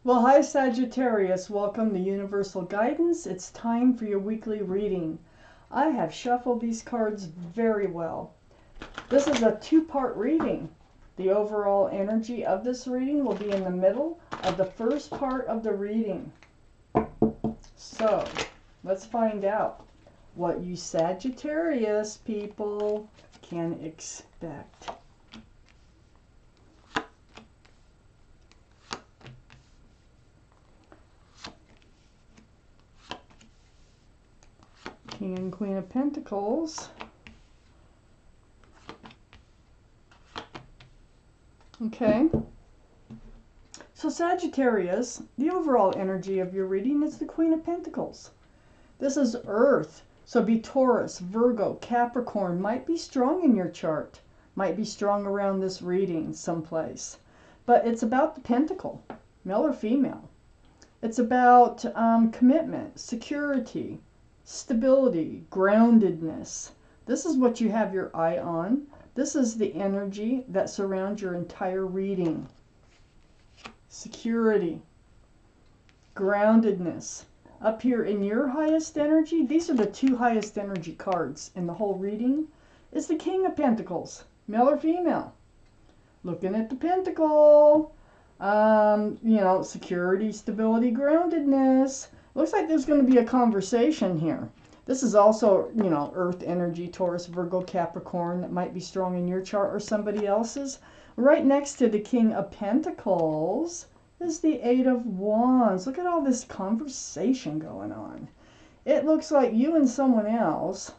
Well, hi Sagittarius, welcome to Universal Guidance. It's time for your weekly reading. I have shuffled these cards very well. This is a two-part reading. The overall energy of this reading will be in the middle of the first part of the reading. So, let's find out what you Sagittarius people can expect. King and Queen of Pentacles. Okay. So Sagittarius, the overall energy of your reading is the Queen of Pentacles. This is Earth. So be Taurus, Virgo, Capricorn. Might be strong in your chart. Might be strong around this reading someplace. But it's about the pentacle, male or female. It's about commitment, security, stability, groundedness. This is what you have your eye on. This is the energy that surrounds your entire reading. Security, groundedness. Up here in your highest energy, these are the two highest energy cards in the whole reading, is the King of Pentacles, male or female. Looking at the pentacle, security, stability, groundedness. Looks like there's going to be a conversation here. This is also, Earth energy, Taurus, Virgo, Capricorn, that might be strong in your chart or somebody else's. Right next to the King of Pentacles is the Eight of Wands. Look at all this conversation going on. It looks like you and someone else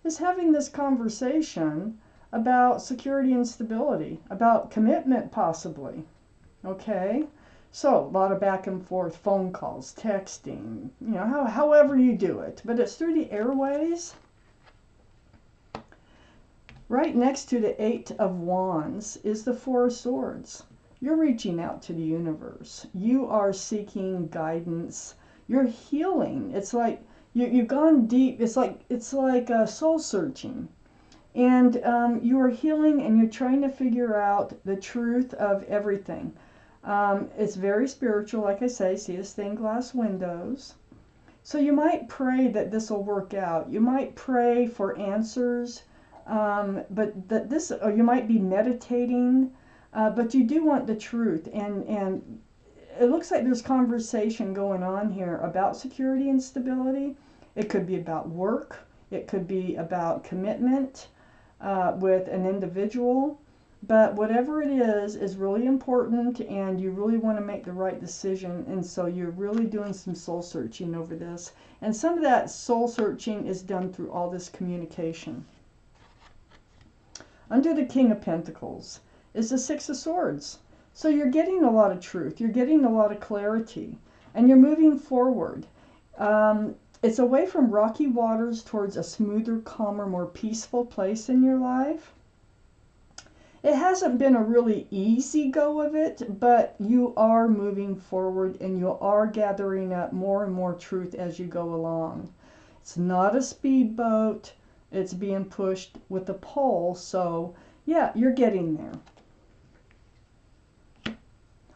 is having this conversation about security and stability, about commitment possibly. Okay? So, a lot of back and forth, phone calls, texting, however you do it. But it's through the airways. Right next to the Eight of Wands is the Four of Swords. You're reaching out to the universe. You are seeking guidance. You're healing. It's like you've gone deep. It's like soul searching. And you are healing and you're trying to figure out the truth of everything. It's very spiritual, like I say, see the stained glass windows. So you might pray that this will work out. You might pray for answers, or you might be meditating, but you do want the truth. And it looks like there's conversation going on here about security and stability. It could be about work. It could be about commitment with an individual. But whatever it is really important, and you really want to make the right decision. And so you're really doing some soul searching over this. And some of that soul searching is done through all this communication. Under the King of Pentacles is the Six of Swords. So you're getting a lot of truth. You're getting a lot of clarity. And you're moving forward. It's away from rocky waters towards a smoother, calmer, more peaceful place in your life. It hasn't been a really easy go of it, but you are moving forward and you are gathering up more and more truth as you go along. It's not a speedboat. It's being pushed with a pole. So, yeah, you're getting there.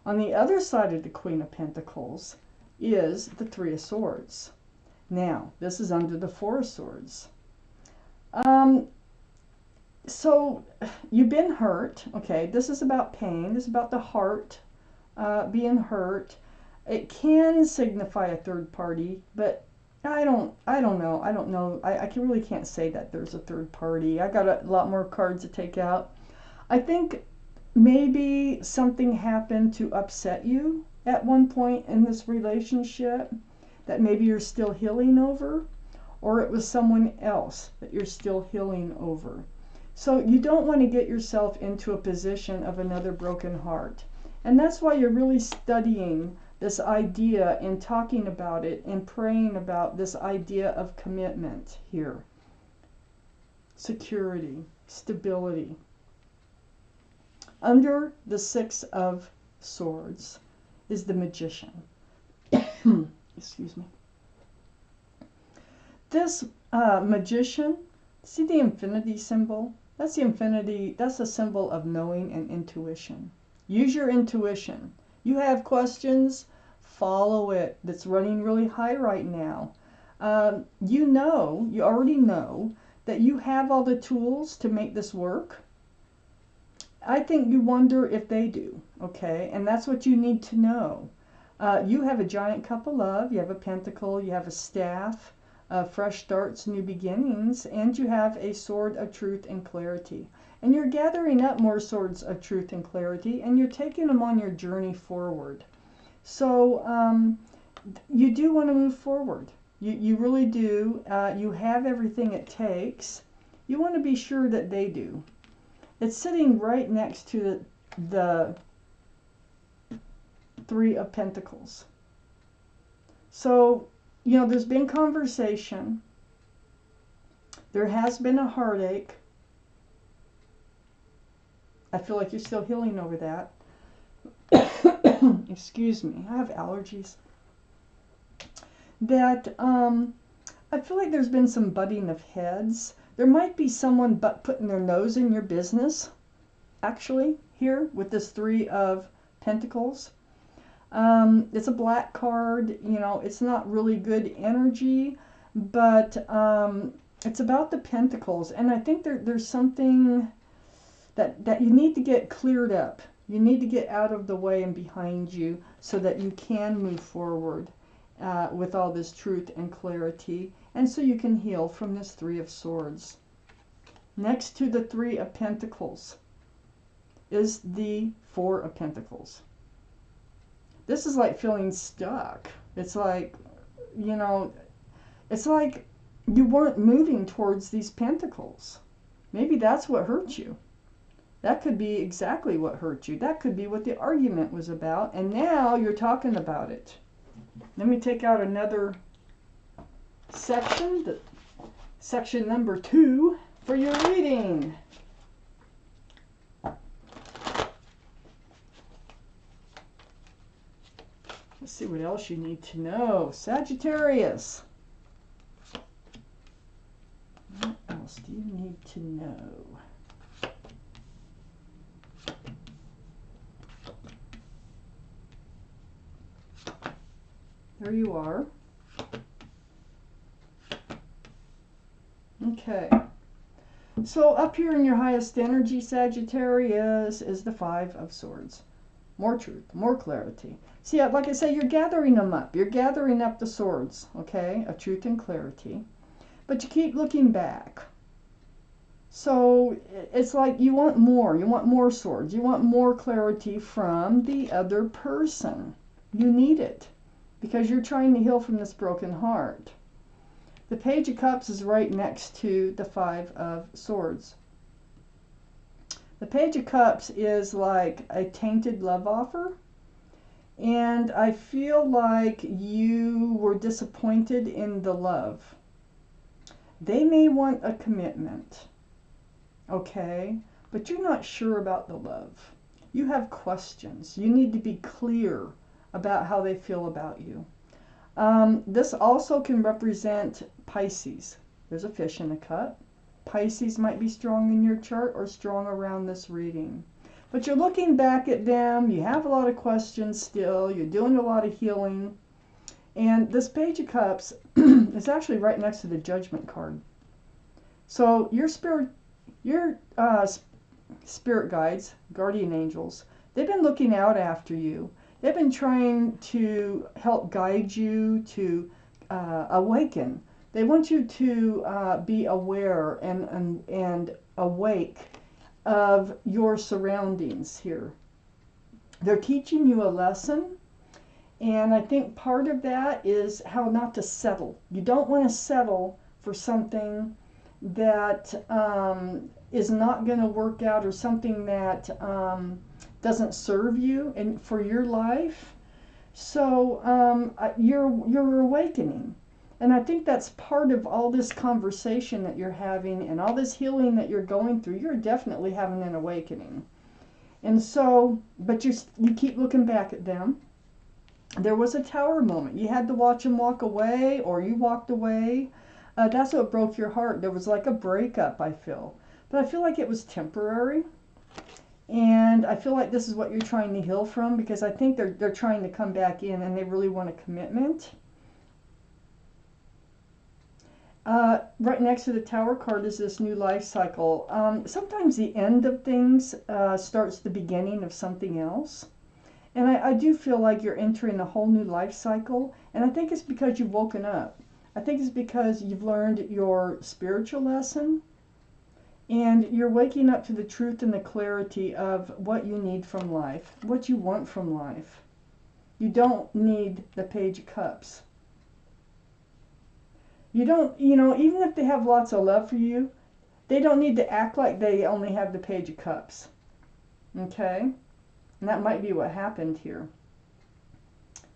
On the other side of the Queen of Pentacles is the Three of Swords. Now, this is under the Four of Swords. So you've been hurt. Okay, this is about pain. This is about the heart being hurt. It can signify a third party, but I don't know. I really can't say that there's a third party. I got a lot more cards to take out. I think maybe something happened to upset you at one point in this relationship that maybe you're still healing over, or it was someone else that you're still healing over. So you don't want to get yourself into a position of another broken heart. And that's why you're really studying this idea and talking about it and praying about this idea of commitment here. Security, stability. Under the Six of Swords is the Magician. Excuse me. This Magician, see the infinity symbol? That's the infinity. That's a symbol of knowing and intuition. Use your intuition. You have questions, follow it, that's running really high right now. You already know that you have all the tools to make this work. I think you wonder if they do, okay? And that's what you need to know. You have a giant cup of love, you have a pentacle, you have a staff, fresh starts, new beginnings, and you have a sword of truth and clarity. And you're gathering up more swords of truth and clarity, and you're taking them on your journey forward. So you do want to move forward. You really do. You have everything it takes. You want to be sure that they do. It's sitting right next to the Three of Pentacles. So, you know, there's been conversation. There has been a heartache. I feel like you're still healing over that. Excuse me, I have allergies. That, I feel like there's been some butting of heads. There might be someone putting their nose in your business, actually, here with this Three of Pentacles. It's a black card, you know, it's not really good energy, but it's about the Pentacles. And I think there's something that you need to get cleared up. You need to get out of the way and behind you so that you can move forward with all this truth and clarity, and so you can heal from this Three of Swords. Next to the Three of Pentacles is the Four of Pentacles. This is like feeling stuck. It's like, you know, it's like you weren't moving towards these pentacles. Maybe that's what hurt you. That could be exactly what hurt you. That could be what the argument was about, and now you're talking about it. Let me take out another section, section number 2 for your reading. Let's see what else you need to know. Sagittarius. What else do you need to know? There you are. Okay. So up here in your highest energy, Sagittarius, is the Five of Swords. More truth, more clarity. See, like I say, you're gathering them up. You're gathering up the swords, okay, of truth and clarity. But you keep looking back. So it's like you want more. You want more swords. You want more clarity from the other person. You need it because you're trying to heal from this broken heart. The Page of Cups is right next to the Five of Swords. The Page of Cups is like a tainted love offer. And I feel like you were disappointed in the love. They may want a commitment, okay? But you're not sure about the love. You have questions. You need to be clear about how they feel about you. This also can represent Pisces. There's a fish in a cup. Pisces might be strong in your chart or strong around this reading. But you're looking back at them. You have a lot of questions still. You're doing a lot of healing. And this Page of Cups is actually right next to the Judgment card. So your spirit guides, guardian angels, they've been looking out after you. They've been trying to help guide you to awaken. They want you to be aware and awake of your surroundings here. They're teaching you a lesson, and I think part of that is how not to settle. You don't want to settle for something that is not going to work out, or something that doesn't serve you and for your life. So you're awakening. And I think that's part of all this conversation that you're having and all this healing that you're going through. You're definitely having an awakening. And so, but you keep looking back at them. There was a tower moment. You had to watch them walk away, or you walked away. That's what broke your heart. There was like a breakup, I feel. But I feel like it was temporary. And I feel like this is what you're trying to heal from, because I think they're trying to come back in and they really want a commitment. Right next to the Tower card is this new life cycle. Sometimes the end of things starts the beginning of something else. And I do feel like you're entering a whole new life cycle. And I think it's because you've woken up. I think it's because you've learned your spiritual lesson. And you're waking up to the truth and the clarity of what you need from life, what you want from life. You don't need the Page of Cups. You don't, even if they have lots of love for you, they don't need to act like they only have the Page of Cups. Okay? And that might be what happened here.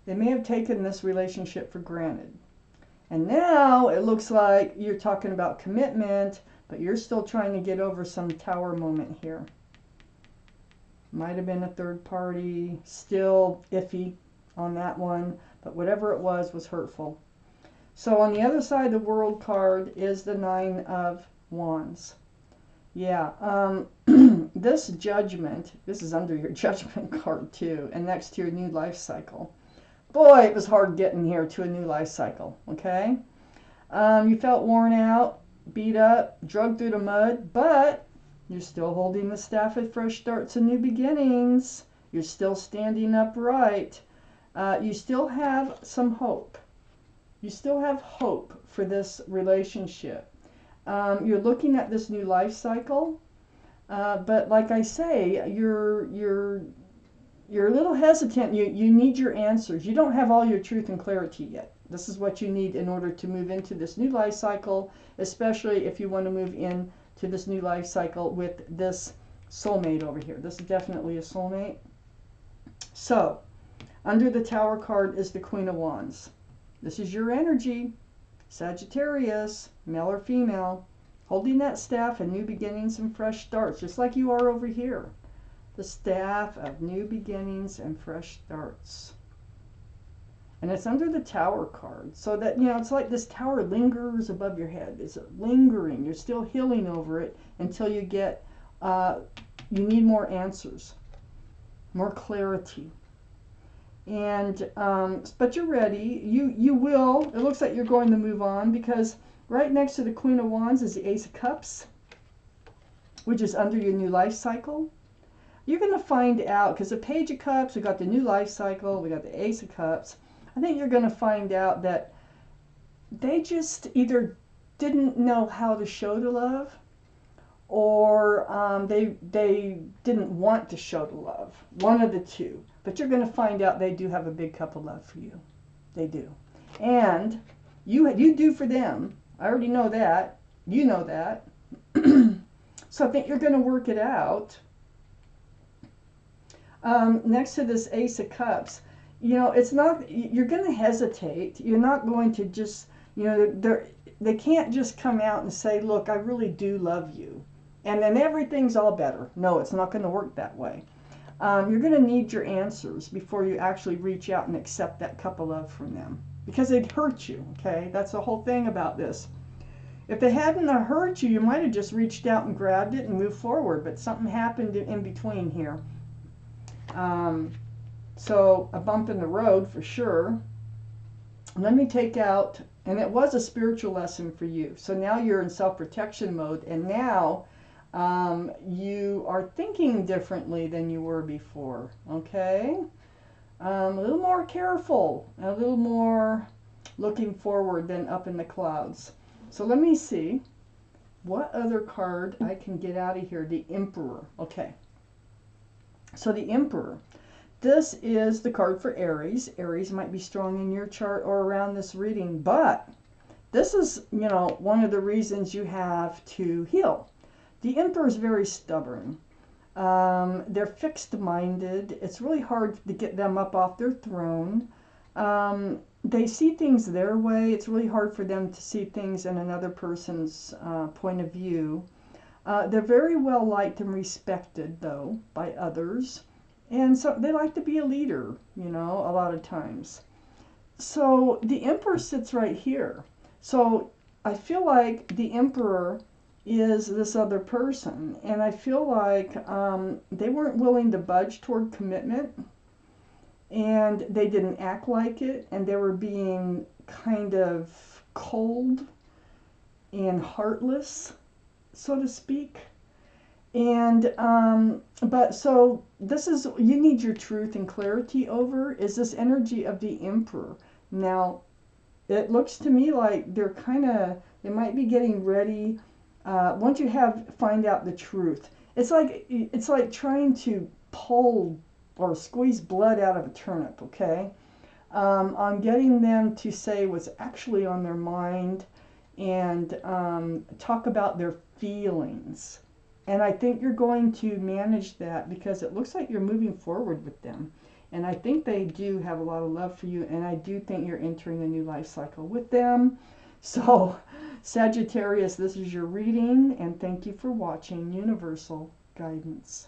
They may have taken this relationship for granted. And now it looks like you're talking about commitment, but you're still trying to get over some Tower moment here. Might have been a third party, still iffy on that one, but whatever it was hurtful. So on the other side of the World card is the Nine of Wands. Yeah, this Judgment, this is under your Judgment card too, and next to your new life cycle. Boy, it was hard getting here to a new life cycle, okay? You felt worn out, beat up, drugged through the mud, but you're still holding the staff of fresh starts and new beginnings. You're still standing upright. You still have some hope. You still have hope for this relationship. You're looking at this new life cycle, but like I say, you're a little hesitant. You need your answers. You don't have all your truth and clarity yet. This is what you need in order to move into this new life cycle, especially if you want to move into this new life cycle with this soulmate over here. This is definitely a soulmate. So, under the Tower card is the Queen of Wands. This is your energy, Sagittarius, male or female, holding that staff of new beginnings and fresh starts, just like you are over here. The staff of new beginnings and fresh starts. And it's under the Tower card. So that, it's like this tower lingers above your head. It's lingering. You're still healing over it until you get, you need more answers, more clarity. And, but you're ready. You will. It looks like you're going to move on, because right next to the Queen of Wands is the Ace of Cups, which is under your new life cycle. You're going to find out, because the Page of Cups, we got the new life cycle, we got the Ace of Cups. I think you're going to find out that they just either didn't know how to show the love, or they didn't want to show the love. One of the two. But you're going to find out they do have a big cup of love for you. They do. And you do for them. I already know that. You know that. So I think you're going to work it out. Next to this Ace of Cups, it's not, you're going to hesitate. You're not going to just, they can't just come out and say, look, I really do love you, and then everything's all better. No, it's not going to work that way. You're going to need your answers before you actually reach out and accept that cup of love from them, because they'd hurt you, okay? That's the whole thing about this. If they hadn't hurt you, you might have just reached out and grabbed it and moved forward, but something happened in between here. So a bump in the road for sure. Let me take out, and it was a spiritual lesson for you. So now you're in self-protection mode, and now you are thinking differently than you were before, okay? A little more careful, a little more looking forward than up in the clouds. So let me see what other card I can get out of here. The Emperor. Okay. So the Emperor. This is the card for Aries. Aries might be strong in your chart or around this reading, but this is, one of the reasons you have to heal. The Emperor is very stubborn. They're fixed-minded. It's really hard to get them up off their throne. They see things their way. It's really hard for them to see things in another person's point of view. They're very well liked and respected, though, by others. And so they like to be a leader, a lot of times. So the Emperor sits right here. So I feel like the Emperor is this other person. And I feel like they weren't willing to budge toward commitment, and they didn't act like it, and they were being kind of cold and heartless, so to speak. And but so this is, you need your truth and clarity over is this energy of the Emperor. Now it looks to me like they might be getting ready. Once you find out the truth, it's like trying to pull or squeeze blood out of a turnip. Okay, on getting them to say what's actually on their mind, and talk about their feelings. And I think you're going to manage that because it looks like you're moving forward with them. And I think they do have a lot of love for you. And I do think you're entering a new life cycle with them. So, Sagittarius, this is your reading. And thank you for watching Universal Guidance.